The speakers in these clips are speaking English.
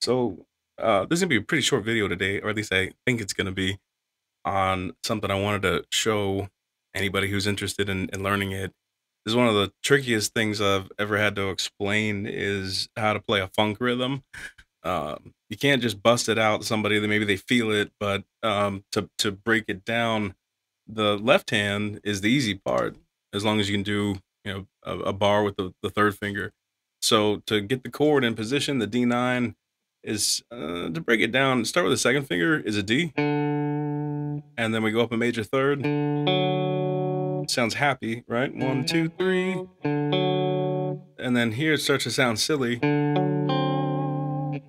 So, this is gonna be a pretty short video today, or at least I think it's gonna be on something I wanted to show anybody who's interested in learning it. This is one of the trickiest things I've ever had to explain is how to play a funk rhythm. You can't just bust it out to somebody that maybe they feel it, but to break it down, the left hand is the easy part as long as you can do a bar with the third finger. So to get the chord in position, the D9 is to break it down. Start with the second finger is a D, and then we go up a major third. Sounds happy, right? One, two, three, and then here it starts to sound silly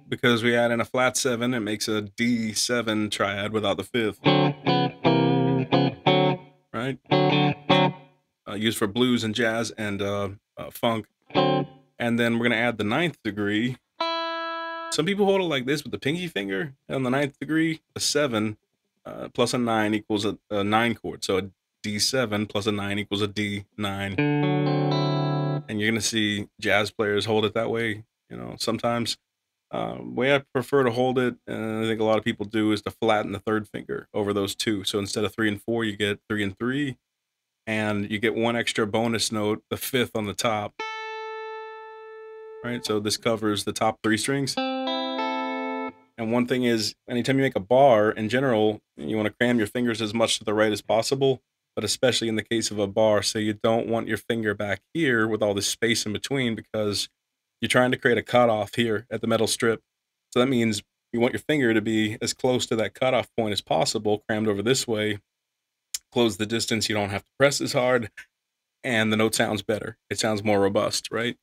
because we add in a flat seven. It makes a D7 triad without the fifth, right? Used for blues and jazz and funk. And then we're gonna add the ninth degree. Some people hold it like this with the pinky finger. On the ninth degree, a 7 plus a 9 equals a 9 chord. So a D7 plus a 9 equals a D9. And you're gonna see jazz players hold it that way. Sometimes. Way I prefer to hold it, and I think a lot of people do, is to flatten the third finger over those two. So instead of 3 and 4, you get 3 and 3, and you get one extra bonus note, the fifth on the top. Right, so this covers the top 3 strings. And one thing is, anytime you make a bar, in general, you want to cram your fingers as much to the right as possible, but especially in the case of a bar, so you don't want your finger back here with all this space in between because you're trying to create a cutoff here at the metal strip. So that means you want your finger to be as close to that cutoff point as possible, crammed over this way, close the distance, you don't have to press as hard, and the note sounds better. It sounds more robust, right?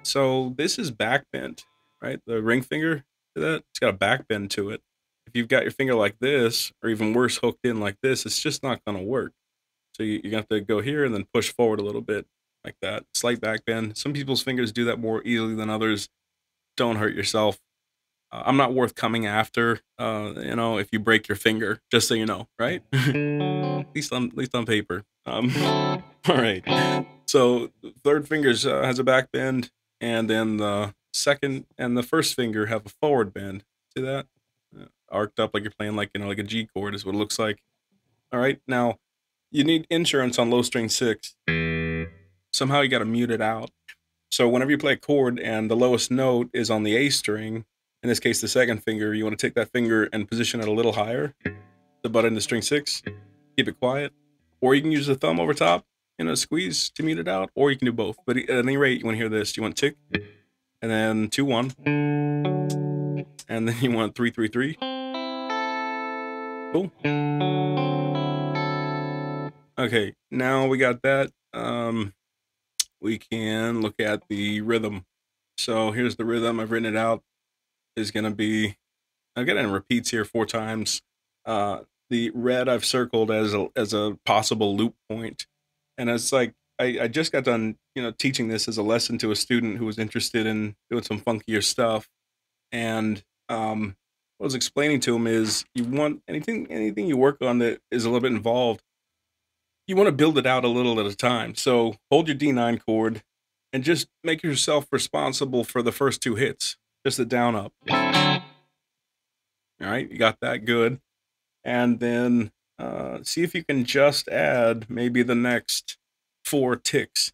So this is back bent, right? The ring finger, see that? It's got a back bend to it. If you've got your finger like this, or even worse, hooked in like this, it's just not going to work. So you have to go here and then push forward a little bit like that. Slight back bend. Some people's fingers do that more easily than others. Don't hurt yourself. I'm not worth coming after, if you break your finger, just so you know, right? at least on paper. All right. So the third fingers has a back bend, and then the second and the first finger have a forward bend. See that? Arced up like you're playing like a G chord is what it looks like. All right. Now you need insurance on low string 6. Somehow you got to mute it out. So whenever you play a chord and the lowest note is on the A string, in this case the second finger, you want to take that finger and position it a little higher, the button to string 6, keep it quiet. Or you can use the thumb over top, squeeze to mute it out, or you can do both. But at any rate, you want to hear this. You want tick, and then 2, 1, and then you want 3, 3, 3. Cool. Okay, now we got that. We can look at the rhythm. So here's the rhythm. I've written it out. Is going to be, I've got it in repeats here 4 times. The red I've circled as a possible loop point. And it's like, I just got done, teaching this as a lesson to a student who was interested in doing some funkier stuff. And what I was explaining to him is you want anything you work on that is a little bit involved, you want to build it out a little at a time. So hold your D9 chord and just make yourself responsible for the first 2 hits, just the down up. All right, you got that, good. And then see if you can just add maybe the next 4 ticks.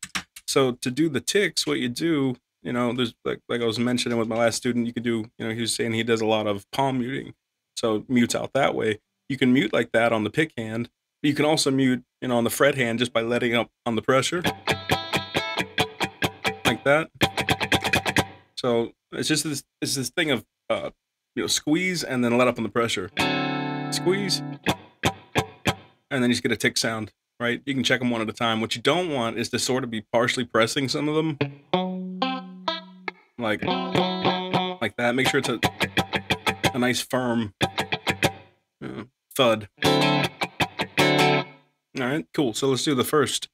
So to do the ticks, what you do, there's like I was mentioning with my last student, you could do, he was saying he does a lot of palm muting. So mutes out that way. You can mute like that on the pick hand. But you can also mute, on the fret hand just by letting up on the pressure. Like that. So it's just this thing of squeeze and then let up on the pressure. Squeeze, and then you just get a tick sound, right? You can check them one at a time. What you don't want is to sort of be partially pressing some of them, like that. Make sure it's a nice firm thud. All right, cool. So let's do the first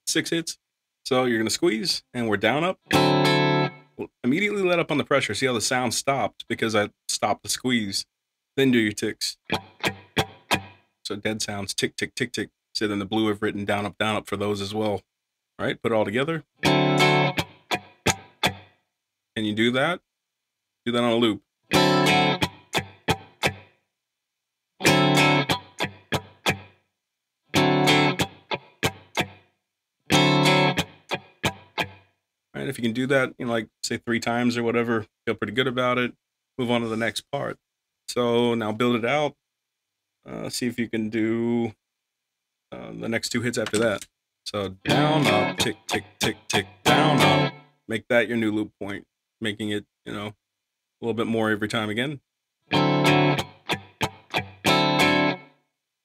6 hits. So you're gonna squeeze, and we're down up. We'll immediately let up on the pressure. See how the sound stopped because I stopped the squeeze. Then do your ticks. So dead sounds, tick, tick, tick, tick. So then the blue I've written down up for those as well. All right, put it all together. Can you do that? Do that on a loop. Right? If you can do that, like say 3 times or whatever, feel pretty good about it. Move on to the next part. So now build it out. See if you can do the next 2 hits after that. So down, up, tick, tick, tick, tick, down, up. Make that your new loop point, making it, a little bit more every time again.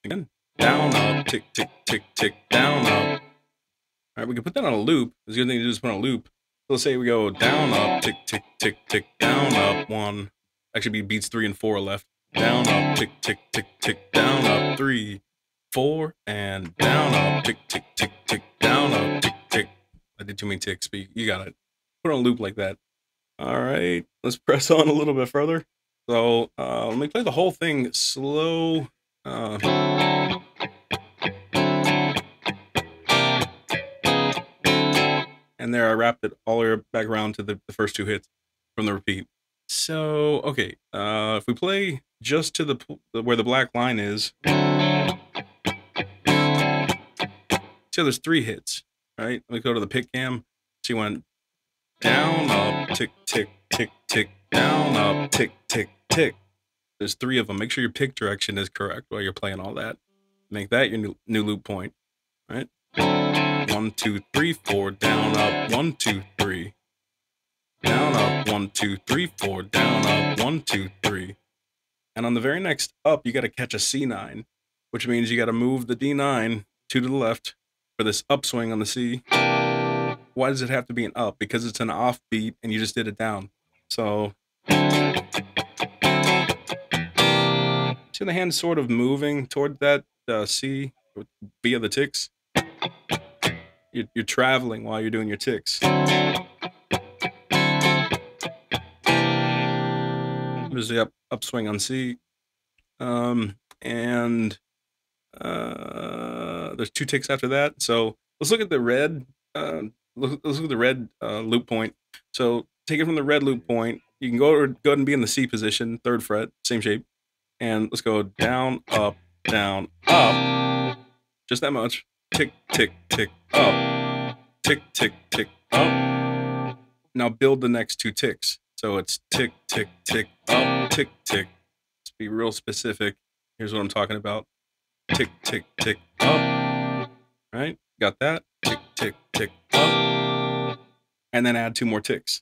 Again, down, up, tick, tick, tick, tick, down, up. All right, we can put that on a loop. The good thing to do is put on a loop. So let's say we go down, up, tick, tick, tick, tick, down, up, 1. Actually, be beats 3 and 4 left. Down, up, tick, tick, tick, tick, down, up, 3, 4, and down, up, tick, tick, tick, tick, down, up, tick, tick. I did too many ticks, but you got it. Put on a loop like that. All right, let's press on a little bit further. So let me play the whole thing slow. And there I wrapped it all the way back around to the first 2 hits from the repeat. So, okay, if we play just to where the black line is, so there's 3 hits, right? Let me go to the pick cam. She went down, up, tick, tick, tick, tick, down, up, tick, tick, tick. There's 3 of them. Make sure your pick direction is correct while you're playing all that. Make that your new loop point, right? 1, 2, 3, 4, down, up, 1, 2, 3. Down, up, 1, 2, 3, 4, down, up, 1, 2, 3. And on the very next up, you got to catch a C9, which means you got to move the D9 2 to the left for this upswing on the C. Why does it have to be an up? Because it's an off beat and you just did it down. So, see the hand sort of moving toward that C via the ticks? You're traveling while you're doing your ticks. There's the upswing on C. And there's 2 ticks after that. So let's look at the red. Let's look at the red loop point. So take it from the red loop point. You can go ahead and be in the C position, 3rd fret, same shape. And let's go down, up, just that much. Tick, tick, tick, up. Tick, tick, tick, up. Now build the next 2 ticks. So it's tick, tick, tick, up, tick, tick. Let's be real specific. Here's what I'm talking about. Tick, tick, tick, up. Right? Got that? Tick, tick, tick, up. And then add 2 more ticks.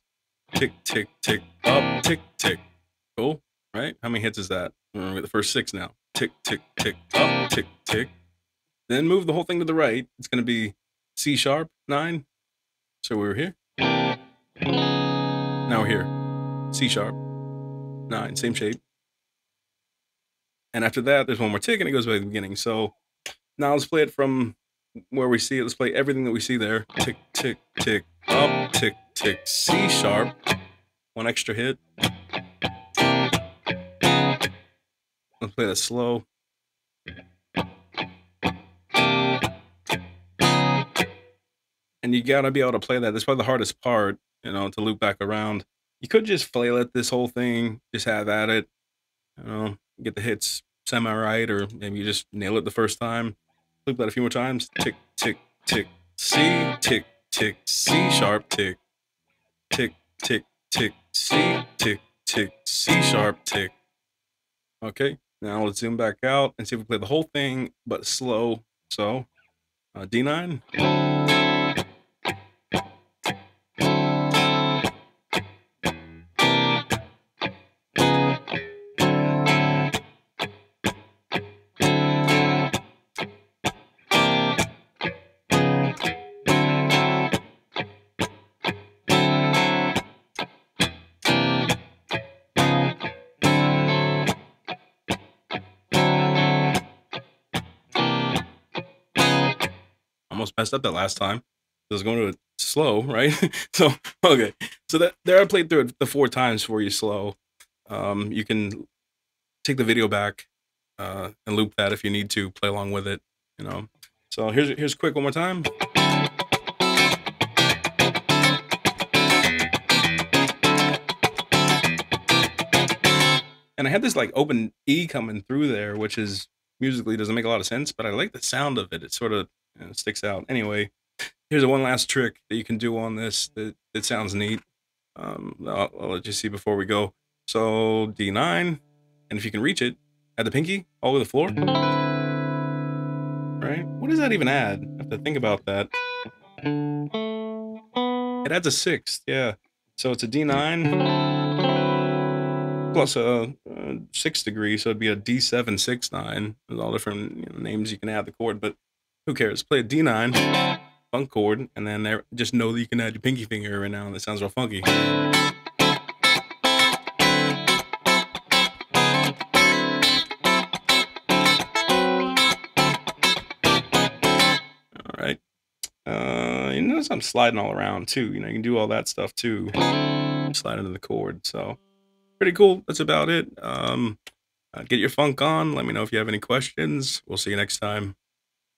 Tick, tick, tick, up, tick, tick. Cool, right? How many hits is that? Remember the first 6 now. Tick, tick, tick, up, tick, tick. Then move the whole thing to the right. It's going to be C sharp 9. So we're here. Now we're here. C sharp 9, same shape. And after that, there's 1 more tick and it goes back to the beginning. So now let's play it from where we see it. Let's play everything that we see there. Tick, tick, tick, up, tick, tick, C sharp. 1 extra hit. Let's play that slow. And you gotta be able to play that. That's probably the hardest part, to loop back around. You could just flail it this whole thing, just have at it, get the hits semi-right, or maybe you just nail it the first time. Loop that a few more times. Tick, tick, tick, C, tick, tick, C sharp, tick, tick, tick, tick, C, tick, tick, C sharp, tick. Okay, now let's zoom back out and see if we play the whole thing, but slow. So, D9. Almost messed up that last time. I was going to it slow, right? So, okay. So there I played through it the 4 times for you slow. You can take the video back and loop that if you need to, play along with it, So here's quick one more time. And I had this like open E coming through there, which is musically doesn't make a lot of sense, but I like the sound of it. It sort of sticks out. Anyway, here's a one last trick that you can do on this that sounds neat. I'll let you see before we go. So D9, and if you can reach it, add the pinky all over the floor. Right? What does that even add? I have to think about that. It adds a sixth, yeah. So it's a D9 plus a sixth degree, so it'd be a D7 6/9. There's all different names you can add the chord, but who cares? Play a D9 funk chord, and then just know that you can add your pinky finger right now, and it sounds real funky. All right. You notice I'm sliding all around too. You can do all that stuff too. Slide into the chord. So pretty cool. That's about it. Get your funk on. Let me know if you have any questions. We'll see you next time.